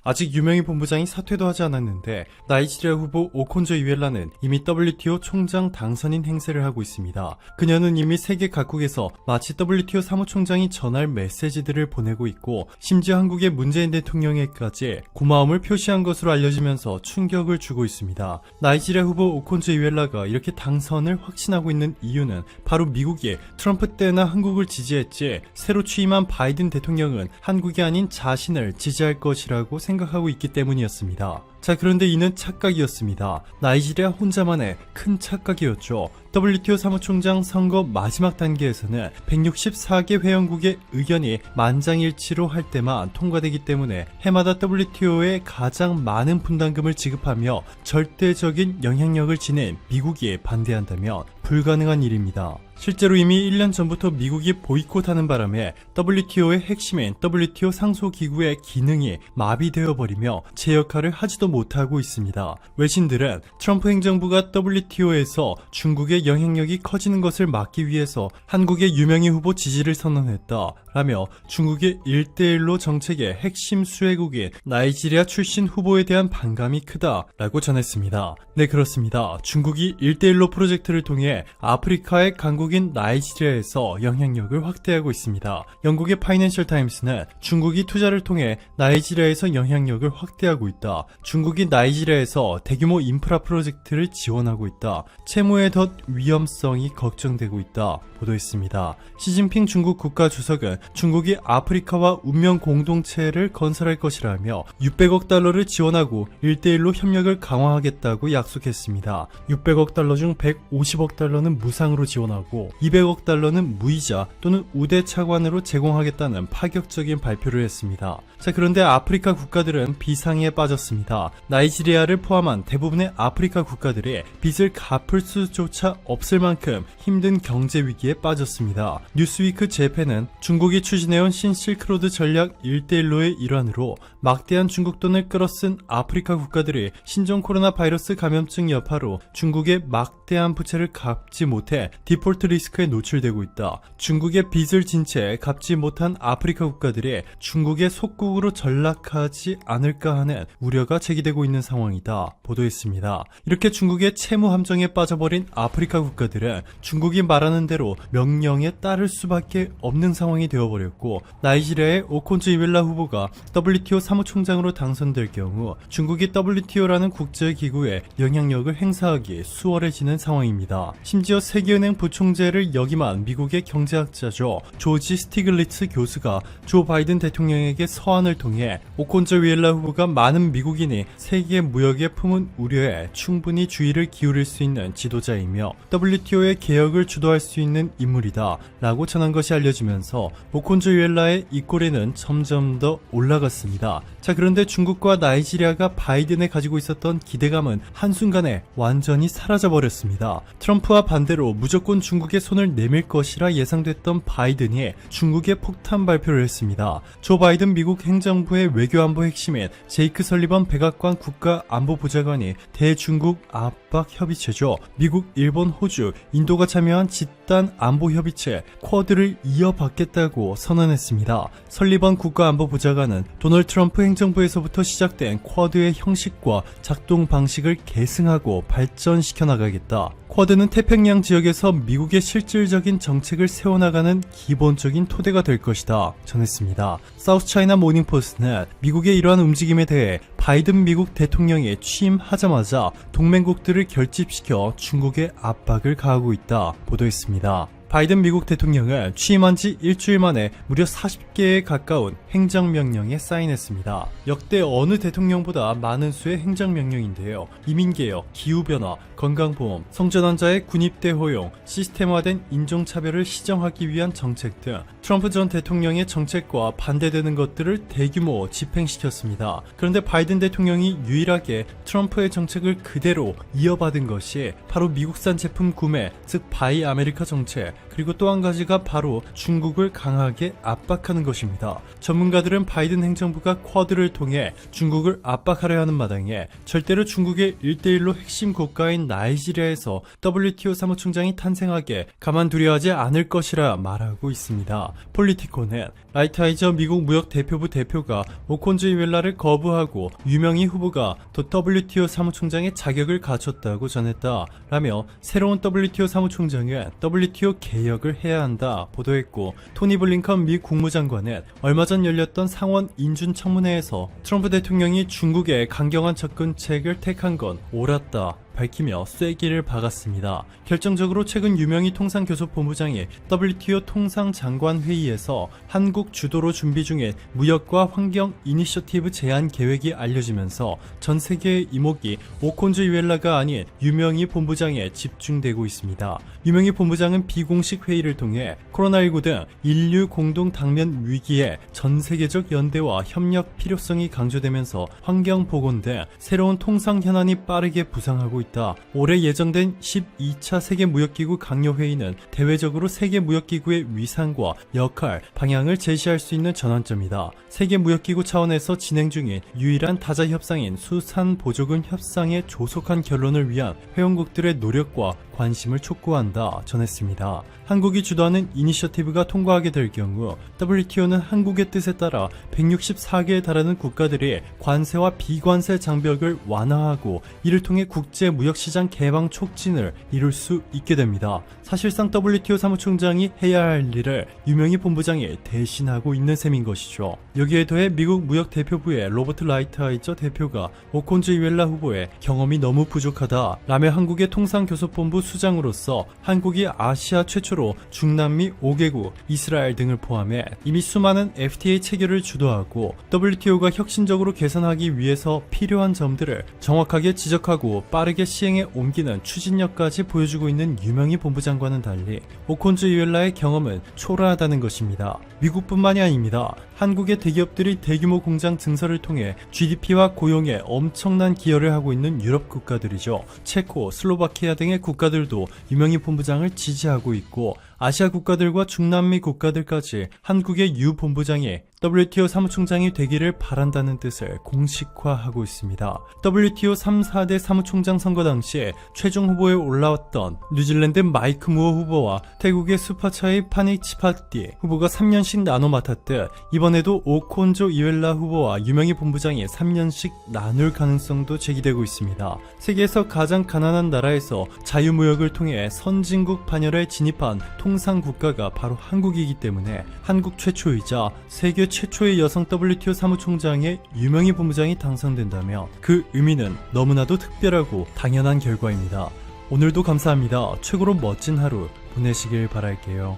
아직 유명희 본부장이 사퇴도 하지 않았는데 나이지리아 후보 오콘조 이웰라는 이미 WTO 총장 당선인 행세를 하고 있습니다. 그녀는 이미 세계 각국에서 마치 WTO 사무총장이 전할 메시지들을 보내고 있고 심지어 한국의 문재인 대통령에까지 고마움을 표시한 것으로 알려지면서 충격을 주고 있습니다. 나이지리아 후보 오콘조 이웰라가 이렇게 당선을 확신하고 있는 이유는 바로 미국이 트럼프 때나 한국을 지지했지 새로 취임한 바이든 대통령은 한국이 아닌 자신을 지지할 것이라고 생각하고 있기 때문이었습니다. 자, 그런데 이는 착각이었습니다. 나이지리아 혼자만의 큰 착각이었죠. WTO 사무총장 선거 마지막 단계에서는 164개 회원국의 의견이 만장일치로 할 때만 통과되기 때문에 해마다 WTO에 가장 많은 분담금을 지급하며 절대적인 영향력을 지닌 미국이 반대한다면 불가능한 일입니다. 실제로 이미 1년 전부터 미국이 보이콧하는 바람에 WTO의 핵심인 WTO 상소기구의 기능이 마비되어 버리며 제 역할을 하지도 못하고 있습니다. 외신들은 트럼프 행정부가 WTO에서 중국의 영향력이 커지는 것을 막기 위해서 한국의 유명희 후보 지지를 선언했다 라며 중국의 1대1로 정책의 핵심 수혜국인 나이지리아 출신 후보에 대한 반감이 크다 라고 전했습니다. 네, 그렇습니다. 중국이 1대1로 프로젝트를 통해 아프리카의 강국인 나이지리아에서 영향력을 확대하고 있습니다. 영국의 파이낸셜 타임스는 중국이 투자를 통해 나이지리아에서 영향력을 확대하고 있다. 중국이 나이지리아에서 대규모 인프라 프로젝트를 지원하고 있다. 채무의 더 위험성이 걱정되고 있다. 보도했습니다. 시진핑 중국 국가주석은 중국이 아프리카와 운명 공동체를 건설할 것이라며 600억 달러를 지원하고 1대1로 협력을 강화하겠다고 약속했습니다. 600억 달러 중 150억 달러는 무상으로 지원하고 200억 달러는 무이자 또는 우대 차관으로 제공하겠다는 파격적인 발표를 했습니다. 자, 그런데 아프리카 국가들은 비상에 빠졌습니다. 나이지리아를 포함한 대부분의 아프리카 국가들이 빚을 갚을 수조차 없을 만큼 힘든 경제 위기에 빠졌습니다. 뉴스위크 재팬은 중국이 추진해온 신실크로드 전략 1대1로의 일환으로 막대한 중국 돈을 끌어쓴 아프리카 국가들이 신종 코로나 바이러스 감염증 여파로 중국의 막대한 부채를 갚지 못해 디폴트 리스크에 노출되고 있다. 중국의 빚을 진 채 갚지 못한 아프리카 국가들이 중국의 속국으로 전락하지 않을까 하는 우려가 제기되고 있는 상황이다. 보도했습니다. 이렇게 중국의 채무 함정에 빠져버린 아프리카 국가들은 중국이 말하는 대로 명령에 따를 수밖에 없는 상황이 되어버렸고 나이지리아의 오콘조 이웰라 후보가 WTO 사무총장으로 당선될 경우 중국이 WTO라는 국제기구에 영향력을 행사하기 수월해지는 상황입니다. 심지어 세계은행 부총재를 역임한 미국의 경제학자죠. 조지 스티글리츠 교수가 조 바이든 대통령에게 서한을 통해 오콘조 이웰라 후보가 많은 미국인이 세계 무역에 품은 우려에 충분히 주의를 기울일 수 있는 지도자이며 WTO의 개혁을 주도할 수 있는 인물이다 라고 전한 것이 알려지면서 오콘조 이웰라의 입꼬리는 점점 더 올라갔습니다. 자, 그런데 중국과 나이지리아가 바이든에 가지고 있었던 기대감은 한순간에 완전히 사라져버렸습니다. 트럼프와 반대로 무조건 중국의 손을 내밀 것이라 예상됐던 바이든이 중국에 폭탄 발표를 했습니다. 조 바이든 미국 행정부의 외교안보 핵심인 제이크 설리번 백악관 국가안보보좌관이 대중국 압박 협의체죠. 미국, 일본, 호주, 인도가 참여한 집단 안보협의체 쿼드를 이어받겠다고 선언했습니다. 설리번 국가안보보좌관은 도널드 트럼프 행정부에서부터 시작된 쿼드의 형식과 작동 방식을 계승하고 발전시켜 나가겠다. 쿼드는 태평양 지역에서 미국의 실질적인 정책을 세워나가는 기본적인 토대가 될 것이다 전했습니다. 사우스차이나 모닝포스트는 미국의 이러한 움직임에 대해 바이든 미국 대통령이 취임하자마자 동맹국들을 결집시켜 중국에 압박을 가하고 있다 보도했습니다. 바이든 미국 대통령은 취임한 지 일주일 만에 무려 40개에 가까운 행정명령에 사인했습니다. 역대 어느 대통령보다 많은 수의 행정명령인데요. 이민개혁, 기후변화, 건강보험, 성전환자의 군입대 허용, 시스템화된 인종차별을 시정하기 위한 정책 등 트럼프 전 대통령의 정책과 반대되는 것들을 대규모 집행시켰습니다. 그런데 바이든 대통령이 유일하게 트럼프의 정책을 그대로 이어받은 것이 바로 미국산 제품 구매, 즉 바이 아메리카 정책, 그리고 또 한 가지가 바로 중국을 강하게 압박하는 것입니다. 전문가들은 바이든 행정부가 쿼드를 통해 중국을 압박하려 하는 마당에 절대로 중국의 1대1로 핵심 국가인 나이지리아에서 WTO 사무총장이 탄생하게 가만두려 하지 않을 것이라 말하고 있습니다. 폴리티코는 라이트하이저 미국 무역 대표부 대표가 오콘조 이웰라를 거부하고 유명희 후보가 또 WTO 사무총장의 자격을 갖췄다고 전했다 라며 새로운 WTO 사무총장은 WTO 개혁을 해야 한다 보도했고, 토니 블링컨 미 국무장관은 얼마 전 열렸던 상원 인준청문회에서 트럼프 대통령이 중국의 강경한 접근책을 택한 건 옳았다 밝히며 쐐기를 박았습니다. 결정적으로 최근 유명희 통상교섭본부장이 WTO 통상장관회의에서 한국 주도로 준비 중인 무역과 환경 이니셔티브 제안 계획이 알려지면서 전 세계의 이목이 오콘조 이웰라가 아닌 유명희 본부장에 집중되고 있습니다. 유명희 본부장은 비공식 회의를 통해 코로나19 등 인류 공동 당면 위기에 전 세계적 연대와 협력 필요성이 강조되면서 환경 보건 등 새로운 통상 현안이 빠르게 부상하고 있다. 올해 예정된 12차 세계무역기구 강요회의는 대외적으로 세계무역기구의 위상과 역할, 방향을 제시할 수 있는 전환점이다. 세계무역기구 차원에서 진행 중인 유일한 다자 협상인 수산보조금 협상의 조속한 결론을 위한 회원국들의 노력과 관심을 촉구한다 전했습니다. 한국이 주도하는 이니셔티브가 통과하게 될 경우 WTO는 한국의 뜻에 따라 164개에 달하는 국가들이 관세와 비관세 장벽을 완화하고 이를 통해 국제 무역시장 개방 촉진을 이룰 수 있게 됩니다. 사실상 WTO 사무총장이 해야 할 일을 유명희 본부장이 대신하고 있는 셈인 것이죠. 여기에 더해 미국 무역대표부의 로버트 라이트하이저 대표가 오콘조 이웰라 후보의 경험이 너무 부족하다 라며 한국의 통상교섭본부 수장으로서 한국이 아시아 최초로 중남미 5개국, 이스라엘 등을 포함해 이미 수많은 FTA 체결을 주도하고 WTO가 혁신적으로 개선하기 위해서 필요한 점들을 정확하게 지적하고 빠르게 시행에 옮기는 추진력까지 보여주고 있는 유명희 본부장과는 달리 오콘조 이웰라의 경험은 초라하다는 것입니다. 미국뿐만이 아닙니다. 한국의 대기업들이 대규모 공장 증설을 통해 GDP와 고용에 엄청난 기여를 하고 있는 유럽 국가들이죠. 체코, 슬로바키아 등의 국가들도 유명희 본부장을 지지하고 있고, 아시아 국가들과 중남미 국가들까지 한국의 유 본부장이 WTO 사무총장이 되기를 바란다는 뜻을 공식화하고 있습니다. WTO 3, 4대 사무총장 선거 당시에 최종 후보에 올라왔던 뉴질랜드 마이크 무어 후보와 태국의 수파차이 파니치파티 후보가 3년씩 나눠 맡았듯 이번에도 오콘조 이웰라 후보와 유명희 본부장이 3년씩 나눌 가능성도 제기되고 있습니다. 세계에서 가장 가난한 나라에서 자유무역을 통해 선진국 반열에 진입한 통상 국가가 바로 한국이기 때문에 한국 최초이자 세계 최초의 여성 WTO 사무총장의 유명희 본부장이 당선된다면 그 의미는 너무나도 특별하고 당연한 결과입니다. 오늘도 감사합니다. 최고로 멋진 하루 보내시길 바랄게요.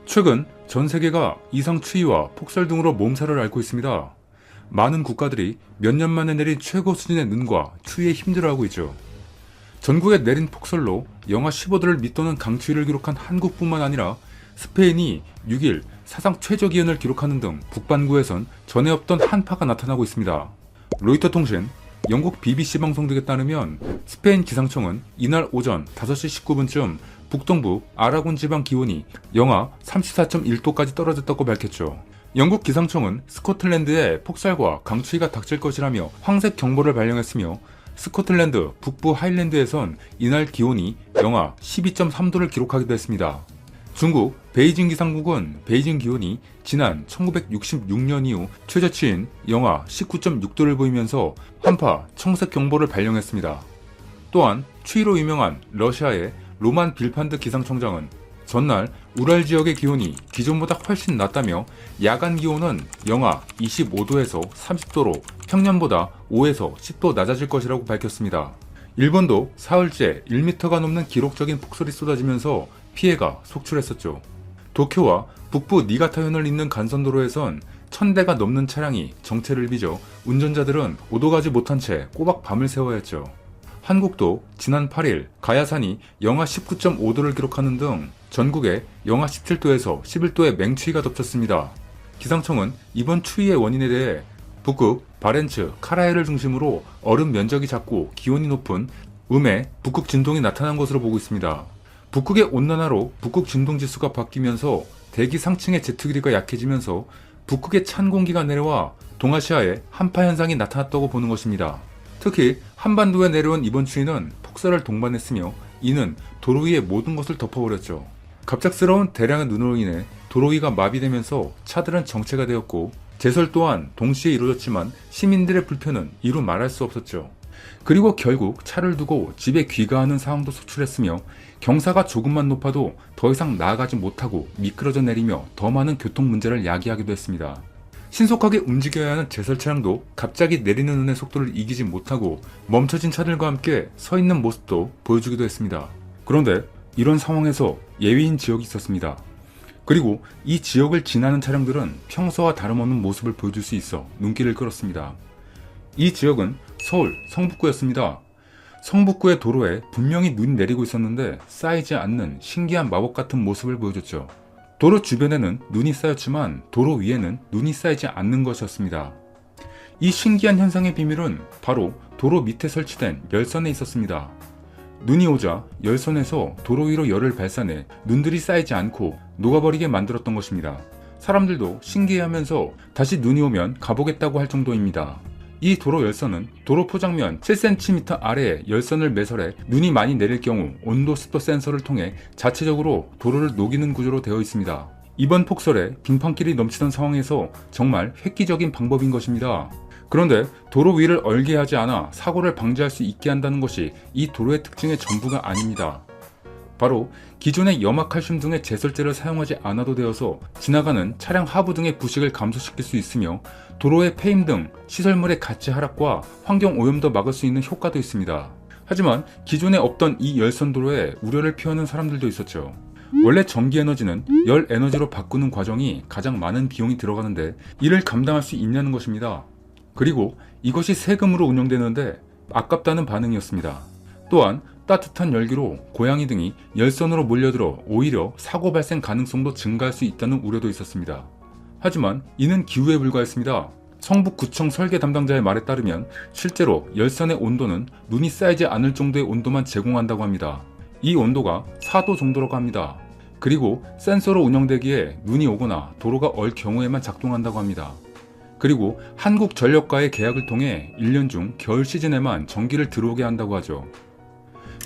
최근 전 세계가 이상 추위와 폭설 등으로 몸살을 앓고 있습니다. 많은 국가들이 몇 년 만에 내린 최고 수준의 눈과 추위에 힘들어하고 있죠. 전국에 내린 폭설로 영하 15도를 밑도는 강추위를 기록한 한국뿐만 아니라 스페인이 6일 사상 최저 기온을 기록하는 등 북반구에선 전에 없던 한파가 나타나고 있습니다. 로이터 통신, 영국 BBC 방송 등에 따르면 스페인 기상청은 이날 오전 5시 19분쯤 북동부 아라곤 지방 기온이 영하 34.1도까지 떨어졌다고 밝혔죠. 영국 기상청은 스코틀랜드에 폭설과 강추위가 닥칠 것이라며 황색 경보를 발령했으며 스코틀랜드 북부 하일랜드에선 이날 기온이 영하 12.3도를 기록하기도 했습니다. 중국 베이징 기상국은 베이징 기온이 지난 1966년 이후 최저치인 영하 19.6도를 보이면서 한파 청색 경보를 발령했습니다. 또한 추위로 유명한 러시아의 로만 빌판드 기상청장은 전날 우랄 지역의 기온이 기존보다 훨씬 낮다며 야간 기온은 영하 25도에서 30도로 평년보다 5에서 10도 낮아질 것이라고 밝혔습니다. 일본도 사흘째 1m가 넘는 기록적인 폭설이 쏟아지면서 피해가 속출했었죠. 도쿄와 북부 니가타현을 잇는 간선도로에선 1000대가 넘는 차량이 정체를 빚어 운전자들은 오도 가지 못한 채 꼬박 밤을 새워야 했죠. 한국도 지난 8일 가야산이 영하 19.5도를 기록하는 등 전국에 영하 17도에서 11도의 맹추위가 덮쳤습니다. 기상청은 이번 추위의 원인에 대해 북극, 바렌츠, 카라헬을 중심으로 얼음 면적이 작고 기온이 높은 음의 북극 진동이 나타난 것으로 보고 있습니다. 북극의 온난화로 북극 진동 지수가 바뀌면서 대기 상층의 제트기류가 약해지면서 북극의 찬 공기가 내려와 동아시아에 한파 현상이 나타났다고 보는 것입니다. 특히 한반도에 내려온 이번 추위는 폭설을 동반했으며 이는 도로 위의 모든 것을 덮어버렸죠. 갑작스러운 대량의 눈으로 인해 도로 위가 마비되면서 차들은 정체가 되었고 제설 또한 동시에 이루어졌지만 시민들의 불편은 이루 말할 수 없었죠. 그리고 결국 차를 두고 집에 귀가하는 상황도 속출했으며 경사가 조금만 높아도 더 이상 나아가지 못하고 미끄러져 내리며 더 많은 교통 문제를 야기하기도 했습니다. 신속하게 움직여야 하는 제설 차량도 갑자기 내리는 눈의 속도를 이기지 못하고 멈춰진 차들과 함께 서 있는 모습도 보여주기도 했습니다. 그런데 이런 상황에서 예외인 지역이 있었습니다. 그리고 이 지역을 지나는 차량들은 평소와 다름없는 모습을 보여줄 수 있어 눈길을 끌었습니다. 이 지역은 서울 성북구였습니다. 성북구의 도로에 분명히 눈이 내리고 있었는데 쌓이지 않는 신기한 마법 같은 모습을 보여줬죠. 도로 주변에는 눈이 쌓였지만 도로 위에는 눈이 쌓이지 않는 것이었습니다. 이 신기한 현상의 비밀은 바로 도로 밑에 설치된 열선에 있었습니다. 눈이 오자 열선에서 도로 위로 열을 발산해 눈들이 쌓이지 않고 녹아버리게 만들었던 것입니다. 사람들도 신기해하면서 다시 눈이 오면 가보겠다고 할 정도입니다. 이 도로 열선은 도로 포장면 7cm 아래에 열선을 매설해 눈이 많이 내릴 경우 온도 습도 센서를 통해 자체적으로 도로를 녹이는 구조로 되어 있습니다. 이번 폭설에 빙판길이 넘치던 상황에서 정말 획기적인 방법인 것입니다. 그런데 도로 위를 얼게 하지 않아 사고를 방지할 수 있게 한다는 것이 이 도로의 특징의 전부가 아닙니다. 바로 기존의 염화칼슘 등의 제설제를 사용하지 않아도 되어서 지나가는 차량 하부 등의 부식을 감소시킬 수 있으며 도로의 폐임 등 시설물의 가치 하락과 환경 오염도 막을 수 있는 효과도 있습니다. 하지만 기존에 없던 이 열선 도로에 우려를 표하는 사람들도 있었죠. 원래 전기 에너지는 열 에너지로 바꾸는 과정이 가장 많은 비용이 들어가는데 이를 감당할 수 있냐는 것입니다. 그리고 이것이 세금으로 운영되는데 아깝다는 반응이었습니다. 또한 따뜻한 열기로 고양이 등이 열선으로 몰려들어 오히려 사고 발생 가능성도 증가할 수 있다는 우려도 있었습니다. 하지만 이는 기우에 불과했습니다. 성북구청 설계 담당자의 말에 따르면 실제로 열선의 온도는 눈이 쌓이지 않을 정도의 온도만 제공한다고 합니다. 이 온도가 4도 정도라고 합니다. 그리고 센서로 운영되기에 눈이 오거나 도로가 얼 경우에만 작동한다고 합니다. 그리고 한국전력과의 계약을 통해 1년 중 겨울 시즌에만 전기를 들어오게 한다고 하죠.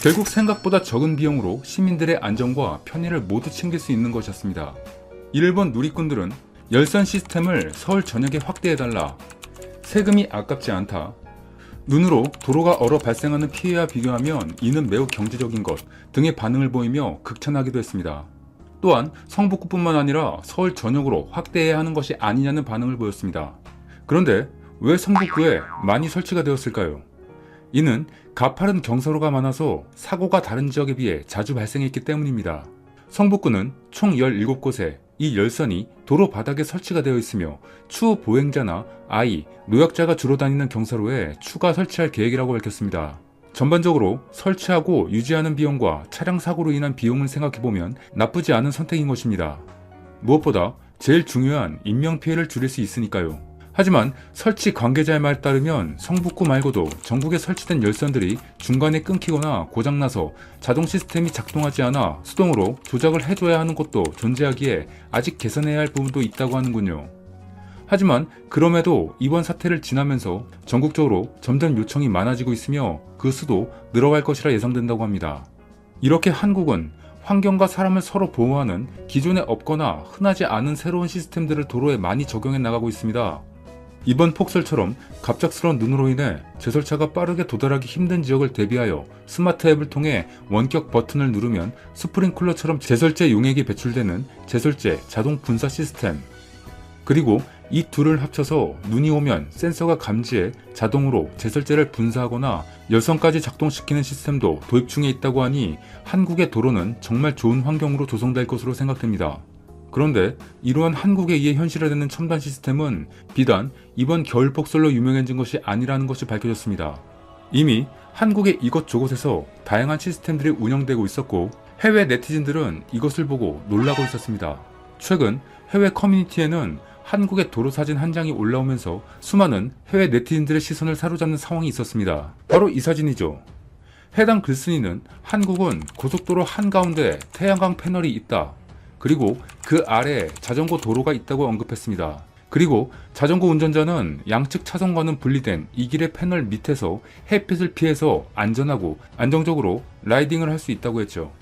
결국 생각보다 적은 비용으로 시민들의 안전과 편의를 모두 챙길 수 있는 것이었습니다. 이를 본 누리꾼들은 열선 시스템을 서울 전역에 확대해달라, 세금이 아깝지 않다, 눈으로 도로가 얼어 발생하는 피해와 비교하면 이는 매우 경제적인 것 등의 반응을 보이며 극찬하기도 했습니다. 또한 성북구뿐만 아니라 서울 전역으로 확대해야 하는 것이 아니냐는 반응을 보였습니다. 그런데 왜 성북구에 많이 설치가 되었을까요? 이는 가파른 경사로가 많아서 사고가 다른 지역에 비해 자주 발생했기 때문입니다. 성북구는 총 17곳에 이 열선이 도로 바닥에 설치가 되어 있으며 추후 보행자나 아이, 노약자가 주로 다니는 경사로에 추가 설치할 계획이라고 밝혔습니다. 전반적으로 설치하고 유지하는 비용과 차량 사고로 인한 비용을 생각해보면 나쁘지 않은 선택인 것입니다. 무엇보다 제일 중요한 인명피해를 줄일 수 있으니까요. 하지만 설치 관계자의 말에 따르면 성북구 말고도 전국에 설치된 열선들이 중간에 끊기거나 고장나서 자동 시스템이 작동하지 않아 수동으로 조작을 해줘야 하는 곳도 존재하기에 아직 개선해야 할 부분도 있다고 하는군요. 하지만 그럼에도 이번 사태를 지나면서 전국적으로 점점 요청이 많아지고 있으며 그 수도 늘어갈 것이라 예상된다고 합니다. 이렇게 한국은 환경과 사람을 서로 보호하는 기존에 없거나 흔하지 않은 새로운 시스템들을 도로에 많이 적용해 나가고 있습니다. 이번 폭설처럼 갑작스러운 눈으로 인해 제설차가 빠르게 도달하기 힘든 지역을 대비하여 스마트 앱을 통해 원격 버튼을 누르면 스프링클러처럼 제설제 용액이 배출되는 제설제 자동 분사 시스템, 그리고 이 둘을 합쳐서 눈이 오면 센서가 감지해 자동으로 제설제를 분사하거나 열선까지 작동시키는 시스템도 도입 중에 있다고 하니 한국의 도로는 정말 좋은 환경으로 조성될 것으로 생각됩니다. 그런데 이러한 한국에 의해 현실화되는 첨단 시스템은 비단 이번 겨울 폭설로 유명해진 것이 아니라는 것이 밝혀졌습니다. 이미 한국의 이곳저곳에서 다양한 시스템들이 운영되고 있었고 해외 네티즌들은 이것을 보고 놀라고 있었습니다. 최근 해외 커뮤니티에는 한국의 도로 사진 한 장이 올라오면서 수많은 해외 네티즌들의 시선을 사로잡는 상황이 있었습니다. 바로 이 사진이죠. 해당 글쓴이는 한국은 고속도로 한가운데 태양광 패널이 있다. 그리고 그 아래에 자전거 도로가 있다고 언급했습니다. 그리고 자전거 운전자는 양측 차선과는 분리된 이 길의 패널 밑에서 햇빛을 피해서 안전하고 안정적으로 라이딩을 할 수 있다고 했죠.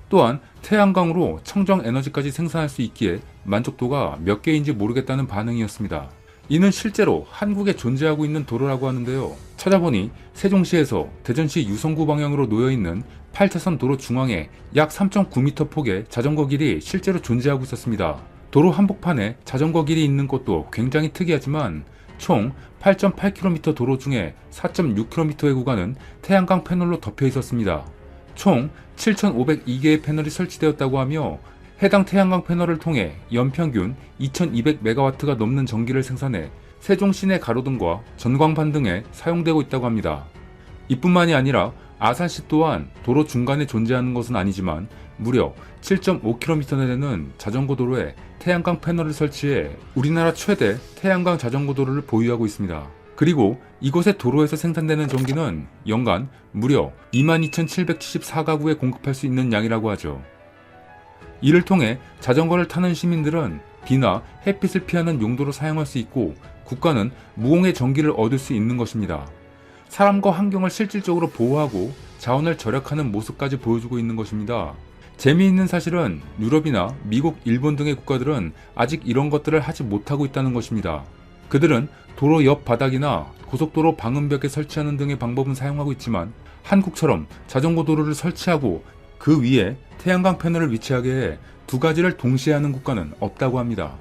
또한 태양광으로 청정 에너지까지 생산할 수 있기에 만족도가 몇 개인지 모르겠다는 반응이었습니다. 이는 실제로 한국에 존재하고 있는 도로라고 하는데요. 찾아보니 세종시에서 대전시 유성구 방향으로 놓여있는 8차선 도로 중앙에 약 3.9m 폭의 자전거 길이 실제로 존재하고 있었습니다. 도로 한복판에 자전거 길이 있는 곳도 굉장히 특이하지만 총 8.8km 도로 중에 4.6km의 구간은 태양광 패널로 덮여 있었습니다. 총 7,502개의 패널이 설치되었다고 하며 해당 태양광 패널을 통해 연평균 2200MW가 넘는 전기를 생산해 세종 시내 가로등과 전광판 등에 사용되고 있다고 합니다. 이뿐만이 아니라 아산시 또한 도로 중간에 존재하는 것은 아니지만 무려 7.5km나 되는 자전거 도로에 태양광 패널을 설치해 우리나라 최대 태양광 자전거 도로를 보유하고 있습니다. 그리고 이곳의 도로에서 생산되는 전기는 연간 무려 22,774가구에 공급할 수 있는 양이라고 하죠. 이를 통해 자전거를 타는 시민들은 비나 햇빛을 피하는 용도로 사용할 수 있고 국가는 무공해 전기를 얻을 수 있는 것입니다. 사람과 환경을 실질적으로 보호하고 자원을 절약하는 모습까지 보여주고 있는 것입니다. 재미있는 사실은 유럽이나 미국, 일본 등의 국가들은 아직 이런 것들을 하지 못하고 있다는 것입니다. 그들은 도로 옆 바닥이나 고속도로 방음벽에 설치하는 등의 방법은 사용하고 있지만 한국처럼 자전거 도로를 설치하고 그 위에 태양광 패널을 위치하게 해 두 가지를 동시에 하는 국가는 없다고 합니다.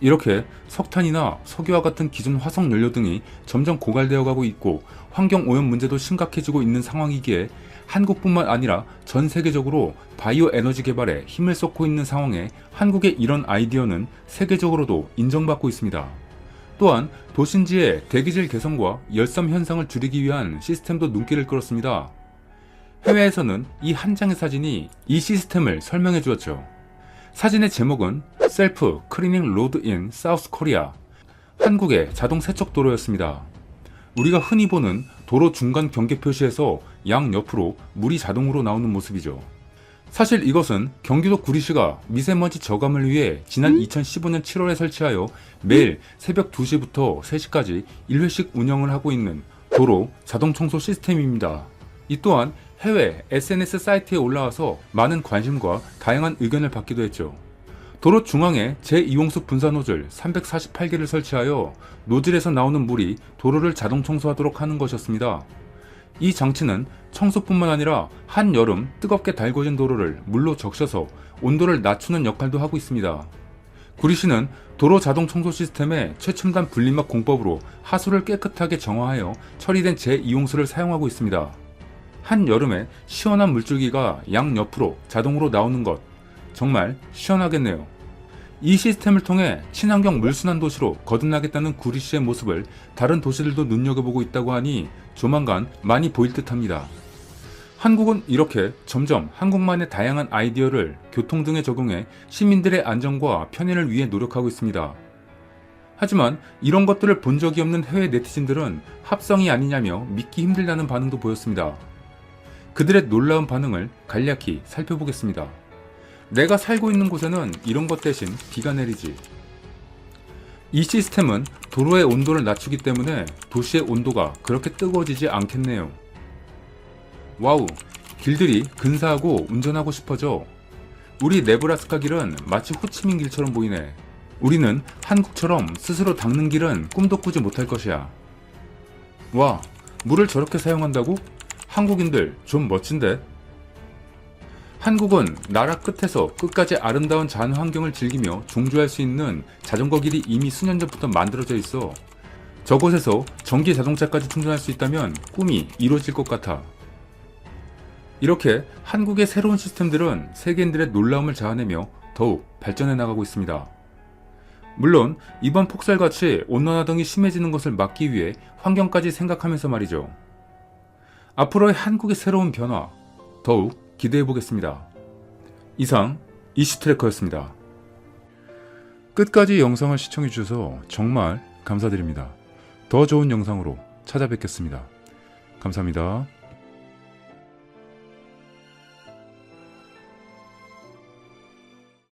이렇게 석탄이나 석유와 같은 기존 화석 연료 등이 점점 고갈되어 가고 있고 환경 오염 문제도 심각해지고 있는 상황이기에 한국뿐만 아니라 전 세계적으로 바이오 에너지 개발에 힘을 쏟고 있는 상황에 한국의 이런 아이디어는 세계적으로도 인정받고 있습니다. 또한 도심지의 대기질 개선과 열섬 현상을 줄이기 위한 시스템도 눈길을 끌었습니다. 해외에서는 이 한 장의 사진이 이 시스템을 설명해 주었죠. 사진의 제목은 셀프 클리닝 로드 인 사우스 코리아, 한국의 자동 세척 도로였습니다. 우리가 흔히 보는 도로 중간 경계 표시에서 양옆으로 물이 자동으로 나오는 모습이죠. 사실 이것은 경기도 구리시가 미세먼지 저감을 위해 지난 2015년 7월에 설치하여 매일 새벽 2시부터 3시까지 1회씩 운영을 하고 있는 도로 자동 청소 시스템입니다. 이 또한 해외 SNS 사이트에 올라와서 많은 관심과 다양한 의견을 받기도 했죠. 도로 중앙에 제2홍수 분사 노즐 348개를 설치하여 노즐에서 나오는 물이 도로를 자동 청소하도록 하는 것이었습니다. 이 장치는 청소뿐만 아니라 한여름 뜨겁게 달궈진 도로를 물로 적셔서 온도를 낮추는 역할도 하고 있습니다. 구리시는 도로 자동 청소 시스템의 최첨단 분리막 공법으로 하수를 깨끗하게 정화하여 처리된 제2홍수를 사용하고 있습니다. 한여름에 시원한 물줄기가 양옆으로 자동으로 나오는 것, 정말 시원하겠네요. 이 시스템을 통해 친환경 물순환 도시로 거듭나겠다는 구리시의 모습을 다른 도시들도 눈여겨보고 있다고 하니 조만간 많이 보일 듯합니다. 한국은 이렇게 점점 한국만의 다양한 아이디어를 교통 등에 적용해 시민들의 안전과 편의를 위해 노력하고 있습니다. 하지만 이런 것들을 본 적이 없는 해외 네티즌들은 합성이 아니냐며 믿기 힘들다는 반응도 보였습니다. 그들의 놀라운 반응을 간략히 살펴보겠습니다. 내가 살고 있는 곳에는 이런 것 대신 비가 내리지. 이 시스템은 도로의 온도를 낮추기 때문에 도시의 온도가 그렇게 뜨거워지지 않겠네요. 와우, 길들이 근사하고 운전하고 싶어져. 우리 네브라스카 길은 마치 호치민 길처럼 보이네. 우리는 한국처럼 스스로 닦는 길은 꿈도 꾸지 못할 것이야. 와, 물을 저렇게 사용한다고? 한국인들 좀 멋진데? 한국은 나라 끝에서 끝까지 아름다운 자연 환경을 즐기며 종주할 수 있는 자전거 길이 이미 수년 전부터 만들어져 있어. 저곳에서 전기 자동차까지 충전할 수 있다면 꿈이 이루어질 것 같아. 이렇게 한국의 새로운 시스템들은 세계인들의 놀라움을 자아내며 더욱 발전해 나가고 있습니다. 물론 이번 폭설같이 온난화 등이 심해지는 것을 막기 위해 환경까지 생각하면서 말이죠. 앞으로의 한국의 새로운 변화 더욱 기대해 보겠습니다. 이상 이슈트래커였습니다. 끝까지 영상을 시청해주셔서 정말 감사드립니다. 더 좋은 영상으로 찾아뵙겠습니다. 감사합니다.